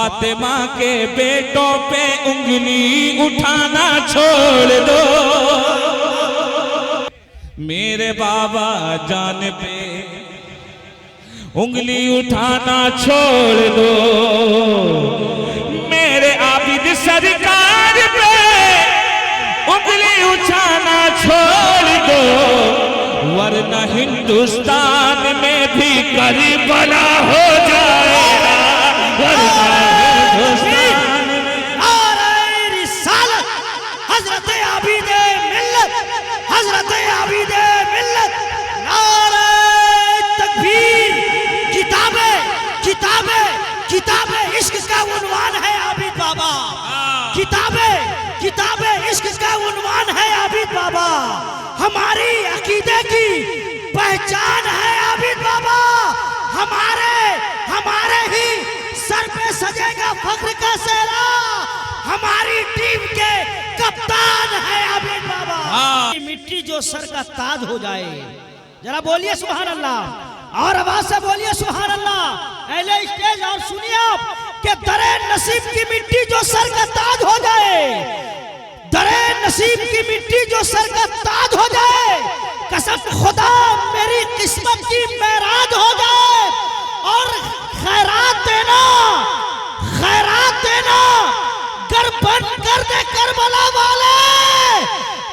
फातिमा के बेटों पे उंगली उठाना छोड़ दो, मेरे बाबा जान पे उंगली उठाना छोड़ दो, मेरे आबिद सरकार पे उंगली उठाना छोड़ दो, वरना हिंदुस्तान में भी करबला हो जाएगा, वरना हिंदुस्तान में। नारे रिसालत हजरत आबिद मिल्लत, हजरत आबिद मिल्लत, नारे तकबीर। किताबें किताबें किताबें इश्क का उन्वान है आबिद बाबा, किताबें किताबें इश्क का उन्वान है आबिद बाबा, हमारी अकीदे की पहचान है आबिद बाबा, हमारे ही सर पे सजेगा फख्र का सेहरा, हमारी टीम के कप्तान है आबिद बाबा। मिट्टी जो सर का ताज हो जाए, जरा बोलिए सुभान अल्लाह, और आवाज से बोलिए सुभान अल्लाह। अहले स्टेज और सुनिए आप कि दरे नसीब की मिट्टी जो सर का ताज हो जाए, दरे नसीब की मिट्टी जो सर का ताज हो जाए, कसम खुदा मेरी किस्मत की मेराज हो जाए, और खैरात देना गर बंद कर दे करबला वाले,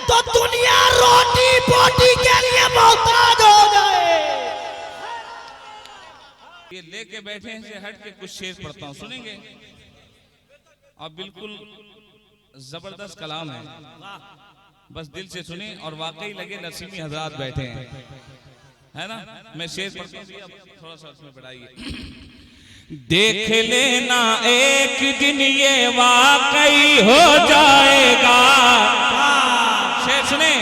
तो दुनिया रोटी बोटी के लिए मोहताज हो जाए। ये लेके बैठे हैं से हट के कुछ शेर पढ़ता हूं, सुनेंगे? और बिल्कुल जबरदस्त कलाम है, बस दिल से सुने और वाकई लगे नसीमी हजरात बैठे हैं, है ना? मैं शेर पढ़ता हूं, थोड़ा सा उसमें बढ़ाइए। देख लेना एक दिन ये वाकई हो जाएगा, शेर सुने,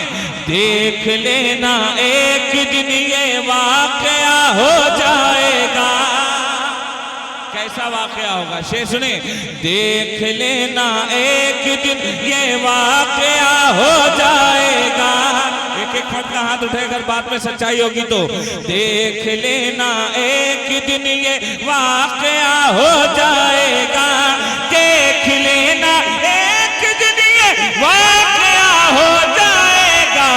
देख लेना एक दिन ये वाकया हो जाएगा। कैसा वाकया होगा? शेर सुने, देख लेना एक दिन ये वाकया हो जाएगा। एक एक फट का हाथ उठेगा, बात में सच्चाई होगी तो। देख लेना एक दिन ये वाकया हो जाएगा, देख लेना एक दिन ये वाकया हो जाएगा।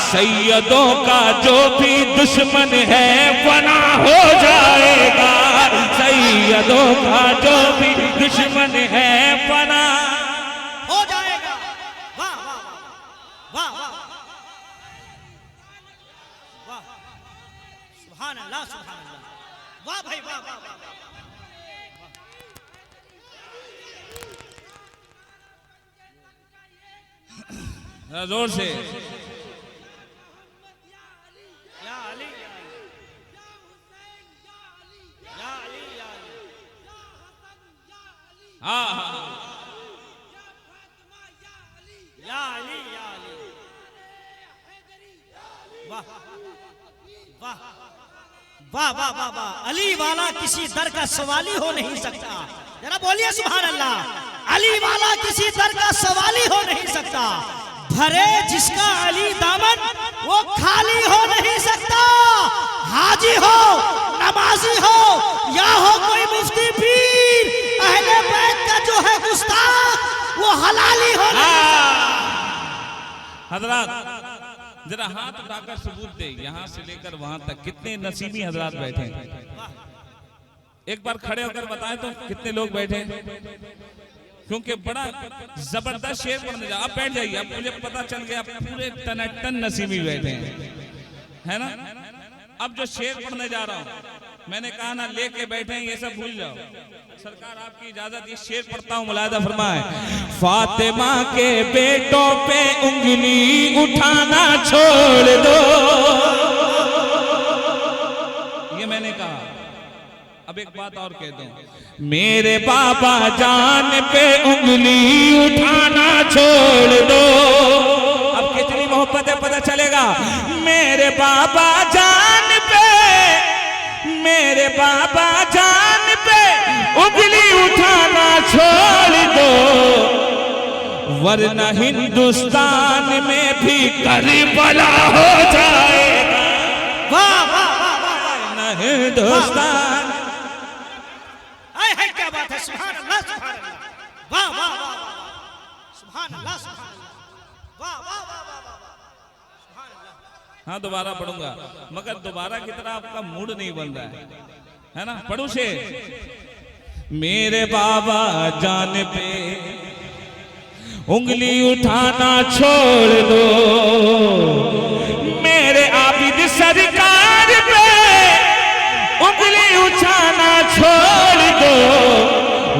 सैयदों का जो भी दुश्मन है फना हो जाएगा, सैयदों का जो भी दुश्मन है फना हो जाएगा। वाह वाह वाह वाह वाह, सुभान अल्लाह सुभान अल्लाह, वाह भाई वाह वाह वाह। जोर से हाँ हाँ, या अली या अली, वाह वाह वाह वाह वाह वाह। अली वाला किसी दर का सवाली हो नहीं सकता, जरा बोलिए सुभान अल्लाह। अली वाला किसी दर का सवाली हो नहीं सकता, भरे जिसका अली दामन वो खाली हो नहीं सकता। हाजी हो, नमाजी हो, या हो कोई मुफ्ती पीर, अहले बैत का जो है गुस्ताख वो हलाली हो नहीं सकता। हजरात जरा हाथ उठाकर सबूत दे, यहां से लेकर वहां तक कितने नसीबी हजरात बैठे हैं? एक बार खड़े होकर बताएं तो कितने लोग बैठे हैं? क्योंकि बड़ा जबरदस्त शेर पढ़ने जा, आप बैठ जाइए, अब मुझे पता चल गया पूरे टन नसीबी बैठे हैं, है ना? अब जो शेर पढ़ने जा रहा हूं, मैंने कहा ना लेके बैठे हैं, ये सब भूल जाओ। सरकार आपकी इजाजत, ये शेर पढ़ता हूं, मुलाहिजा फरमाए। फातिमा के बेटों पे उंगली उठाना छोड़ दो, ये मैंने कहा। अब एक बात और कह दूं, मेरे बाबा जान पे उंगली उठाना छोड़ दो। अब कितनी मोहब्बत है पता चलेगा। मेरे बाबा जान पे, मेरे बाबा जान पे उंगली उठाना छोड़ दो, वरना हिंदुस्तान में भी करबला हो जाएगा। वाह वाह वाह वाह, हिंदुस्तान, क्या बात है, सुभान हाँ दोबारा पढ़ूंगा, मगर दोबारा की तरह आपका मूड नहीं बन रहा है ना। पढ़ू से मेरे बाबा जान पे उंगली उठाना छोड़ दो, मेरे आबिद सरकार पे उंगली उठाना छोड़ दो,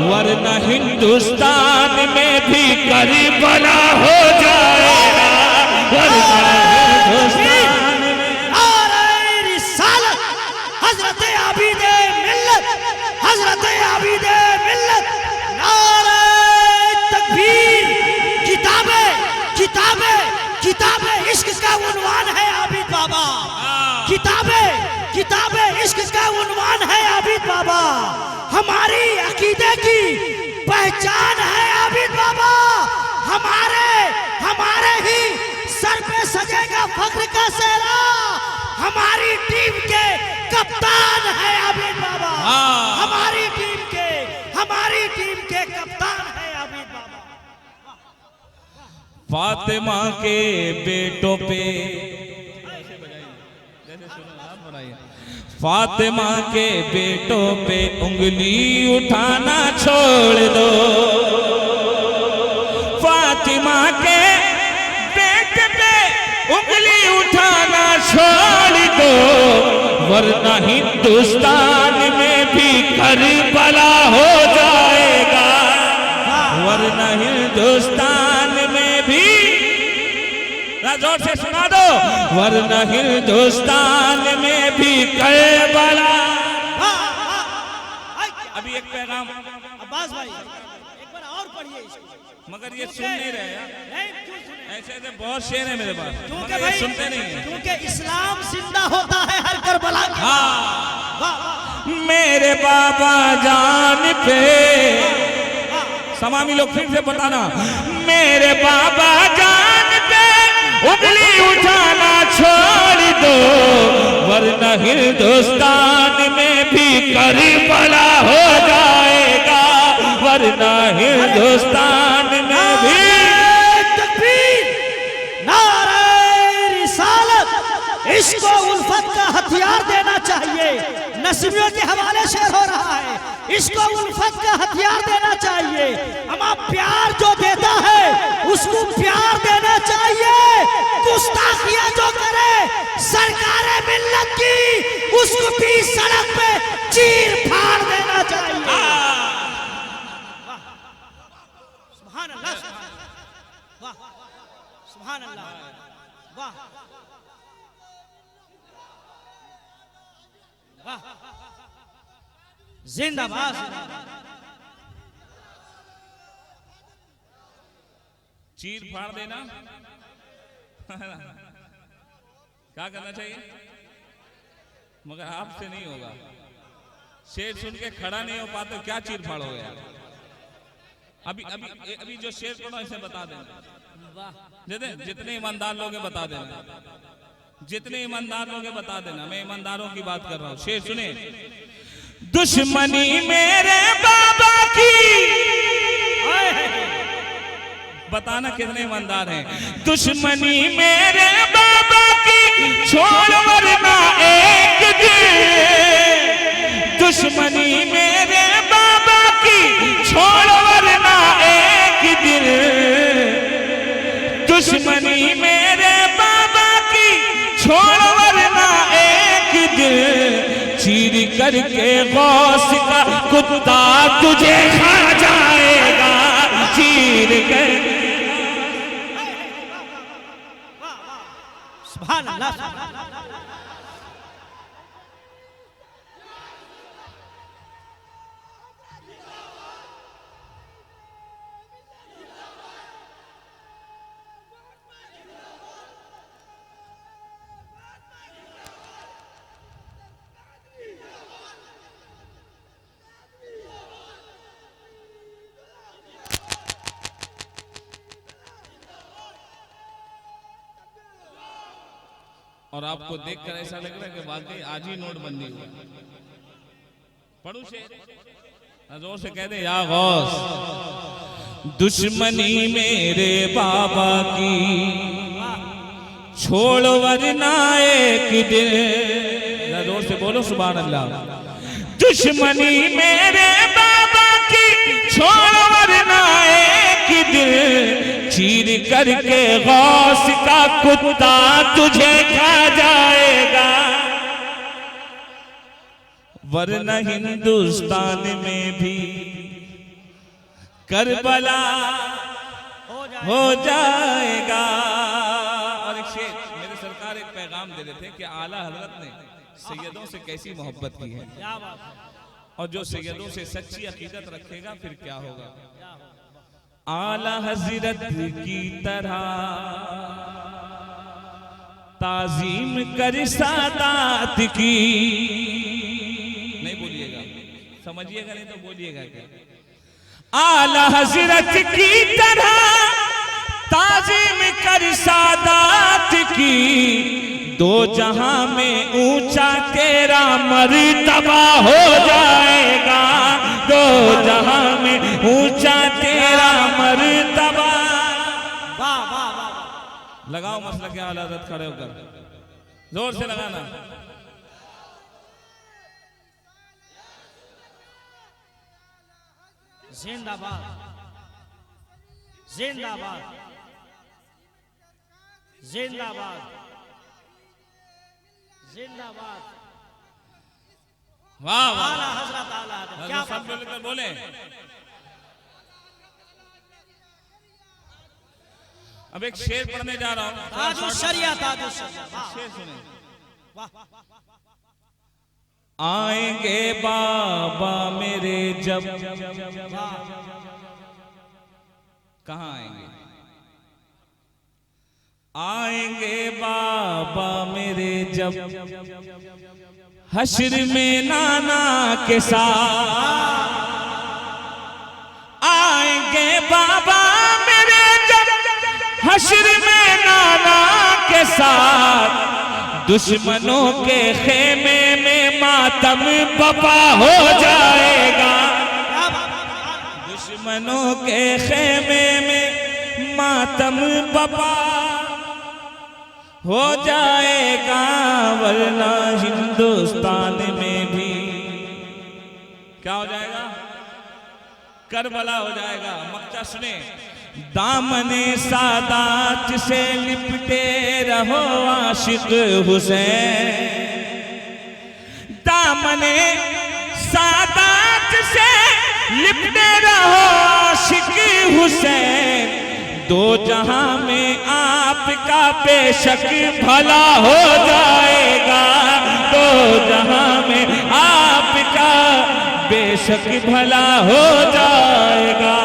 वरना हिंदुस्तान में भी करबला हो जाएगा, वरना हिंदुस्तान में। नारे रिसालत हजरत आबिद मिल्लत, हजरत आबिद मिल्लत, नारे तकबीर। किताबें किताबें किताबें इश्क का उन्वान है आबिद बाबा, किताबें किताबें इश्क का उन्वान है आबिद बाबा, हमारी अकीदे की पहचान है आबिद बाबा, हमारे हमारे ही सर पे सजेगा फख्र का सेहरा, हमारी टीम के कप्तान है आबिद बाबा, हमारी टीम के कप्तान है आबिद बाबा। फातिमा के बेटों पे, फातिमा के बेटों पे उंगली उठाना छोड़ दो, फातिमा के बेटे पे उंगली उठाना छोड़ दो, वरना हिंदुस्तान में भी करबला हो जाएगा, वरना हिंदुस्तान में भी, जोर से सुना दो, वरना हिंदुस्तान में भी करबला। अभी एक पैगाम अब्बास भाई एक बार और पढ़िए इसको, मगर ये सुन नहीं रहे यार, नहीं क्यों सुने? ऐसे ऐसे बहुत शेर है मेरे पास, क्योंकि मगर ये भाई सुनते नहीं है। क्योंकि इस्लाम जिंदा होता है हर करबला के। हाँ मेरे बाबा जान पे, समामी लोग फिर से बताना, मेरे बाबा जान पे उंगली उठाना छोड़ दो, वरना हिंदुस्तान में भी करबला हो जाएगा, वरना हिंदुस्तान में भी। तकबीर, नारे रिसालत, इसको उल्फत का हथियार देना चाहिए। नस्बियों के हवाले से हो रहा है, इसको उल्फत का हथियार देना चाहिए। अमा प्यार जो देता है उसको प्यार देना चाहिए, गुस्ताखियां जो करे सरकारे मिल्लत की उसको भी सड़क पे चीर फाड़ देना चाहिए। सुभान अल्लाह, वाह सुभान अल्लाह, वाह वाह, जिंदाबाद। चीर फाड़ देना क्या करना चाहिए, मगर आपसे नहीं होगा, शेर सुन के खड़ा नहीं हो पाते, क्या चीर फाड़ हो गया। अभी अभी अभी जो शेर पढ़ा इसे बता देना, जितने ईमानदार लोग हैं बता देना, जितने ईमानदार लोग हैं बता देना, मैं ईमानदारों की बात कर रहा हूँ। शेर सुने, दुश्मनी मेरे बाबा की, बताना कितने ईमानदार हैं, दुश्मनी मेरे बाबा की छोड़ वरना एक दिन, दुश्मनी मेरे बाबा की छोड़ वरना एक दिन, दुश्मनी मेरे बाबा की छोड़ वरना एक दिन, चीर करके गौस का कुत्ता तुझे खा जाएगा, चीर कर। सुभान अल्लाह। और आपको देखकर ऐसा लग रहा है कि वाकई आज ही नोटबंदी हुई। पढ़ू से जोर से कह दे, या गौस, दुश्मनी मेरे बाबा की छोड़ वरना एक दिन, जोर से बोलो सुभान अल्लाह। दुश्मनी मेरे बाबा की छोड़ वरना एक दिन, चीर करके गौस का कुत्ता तुझे खा जाएगा। वरना हिंदुस्तान में भी करबला हो जाएगा। और एक शेर मेरे सरकार एक पैगाम दे रहे थे कि आला हजरत ने सैयदों से कैसी मोहब्बत की है, और जो सैयदों से सच्ची अकीदत रखेगा फिर क्या होगा। आला हजरत की तरह ताजीम कर सादात की, नहीं बोलिएगा, समझिएगा नहीं तो बोलिएगा क्या। आला हजरत की तरह ताजीम कर सादात की, दो जहां में ऊंचा तेरा मर्तबा हो जाएगा। दो जहां में ऊंचा तेरा मर्तबा। वाह वाह वाह। लगाओ मसला के आला हज़रत खड़े होकर जोर से लगाना। जिंदाबाद जिंदाबाद जिंदाबाद जिंदाबाद। वाह वाह। आला हजरत आला हजरत, क्या सब मिलकर बोले। अब एक शेर पढ़ने जा रहा हूं, ताजुश शरिया ताजुश शरिया। शेर सुने। वाह। आएंगे बाबा मेरे जब, कहाँ आएंगे? आएंगे बाबा मेरे जब हश्र में नाना के साथ। आएंगे बाबा मेरे जब हश्र में नाना के साथ, दुश्मनों के खेमे में मातम बपा हो जाएगा। दुश्मनों के खेमे में मातम बपा हो जाएगा। वरना हिंदुस्तान में भी क्या हो जाएगा? करबला हो जाएगा। मक्ता सुने। दामने सादात से लिपटे रहो आशिक हुसैन। दामने सादात से लिपटे रहो आशिक हुसैन। दो जहां में आपका बेशक भला हो जाएगा। दो जहां में आपका बेशक भला हो जाएगा।